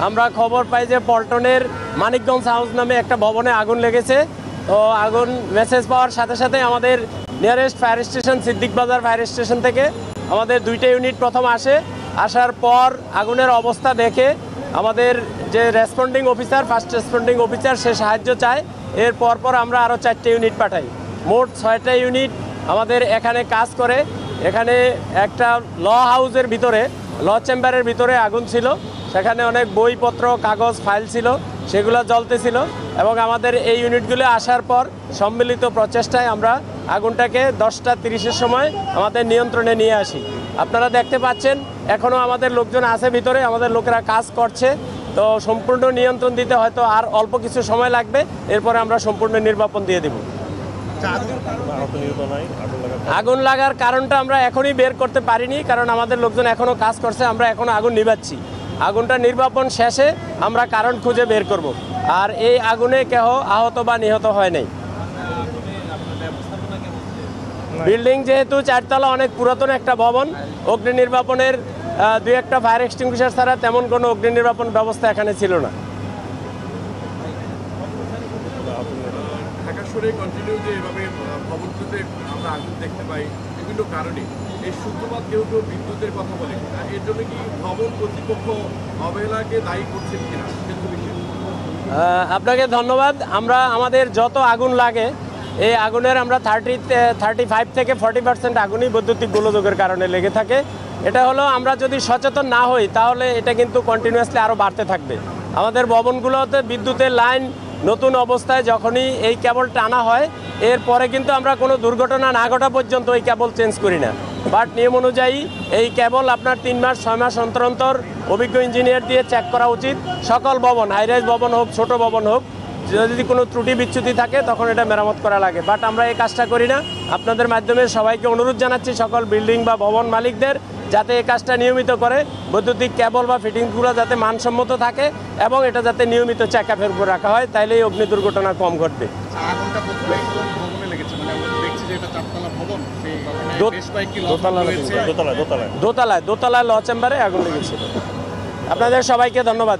আমরা খবর পাই যে পল্টনের মানিকগঞ্জ হাউস নামে একটা ভবনে আগুন লেগেছে। তো আগুন মেসেজ পাওয়ার সাথে সাথে আমাদের নিয়ারেস্ট ফায়ার স্টেশন সিদ্দিক বাজার ফায়ার স্টেশন থেকে আমাদের 2টা ইউনিট প্রথম আসার পর আগুনের অবস্থা দেখে আমাদের যে responding officer first responding officer সে সাহায্য চায়। এর পর আমরা আরও 4টে ইউনিট পাঠাই। মোট 6টা ইউনিট আমাদের এখানে কাজ করে। এখানে একটা ল হাউসের ভিতরে ল চেম্বারের ভিতরে আগুন ছিল, সেখানে অনেক বইপত্র কাগজ ফাইল ছিল, সেগুলো জ্বলতেছিল এবং আমাদের এই ইউনিটগুলো আসার পর সম্মিলিত প্রচেষ্টায় আমরা আগুনটাকে 10টা 30-এর সময় আমাদের নিয়ন্ত্রণে নিয়ে আসি। আপনারা দেখতে পাচ্ছেন এখনও আমাদের লোকজন আছে ভিতরে, আমাদের লোকেরা কাজ করছে। তো সম্পূর্ণ নিয়ন্ত্রণ দিতে হয়তো আর অল্প কিছু সময় লাগবে, এরপরে আমরা সম্পূর্ণ নির্বাপন দিয়ে দেব। আগুন লাগার কারণটা আমরা এখনই বের করতে পারিনি, কারণ আমাদের লোকজন এখনও কাজ করছে, আমরা এখনও আগুন নিভাচ্ছি। আগুনটা নির্বাপন শেষে আমরা কারণ খুঁজে বের করব। আর এই আগুনে কেহ আহত বা নিহত হয় নাই। বিল্ডিং যেহেতু 4তলা, অনেক পুরাতন একটা ভবন, অগ্নি নির্বাপনের 2-1টা ফায়ার এক্সটিংগুইশার ছাড়া তেমন কোনো অগ্নি নির্বাপন ব্যবস্থা এখানে ছিল না। ঢাকা শহরে কন্টিনিউ যে এভাবে ভবনগুলোতে আমরা আগুন দেখতে পাই বিভিন্ন কারণে, এই সূত্রপাত কেউ বিদ্যুতের কথা বলে, এর জন্য কি ভবন কর্তৃপক্ষ অবহেলাকে দায়ী করছেন কিনা? আপনাকে ধন্যবাদ। আমরা আমাদের যত আগুন লাগে এই আগুনের আমরা 35 থেকে 40% আগুনই বৈদ্যুতিক গোলযোগের কারণে লেগে থাকে। এটা হলো আমরা যদি সচেতন না হই তাহলে এটা কিন্তু কন্টিনিউয়াসলি আরও বাড়তে থাকবে। আমাদের ভবনগুলোতে বিদ্যুতের লাইন নতুন অবস্থায় যখনই এই কেবল টানা হয়, এরপরে কিন্তু আমরা কোনো দুর্ঘটনা না ঘটা পর্যন্ত ওই কেবল চেঞ্জ করি না। বাট নিয়ম অনুযায়ী এই কেবল আপনার 3 মাস 6 মাস অন্তর অন্তর অভিজ্ঞ ইঞ্জিনিয়ার দিয়ে চেক করা উচিত। সকল ভবন, হাইরাইজ ভবন হোক ছোট ভবন হোক, যদি কোনো ত্রুটি বিচ্যুতি থাকে তখন এটা মেরামত করা লাগে। বাট আমরা এই কাজটা করি না। আপনাদের মাধ্যমে সবাইকে অনুরোধ জানাচ্ছি সকল বিল্ডিং বা ভবন মালিকদের যাতে এই কাজটা নিয়মিত করে, বৈদ্যুতিক কেবল বা ফিটিংসগুলো যাতে মানসম্মত থাকে এবং এটা যাতে নিয়মিত চেক আপের উপর রাখা হয়, তাইলে এই অগ্নি দুর্ঘটনা কম ঘটবে। দোতলায় ল চেম্বারে আগুন লেগেছিল। আপনাদের সবাইকে ধন্যবাদ।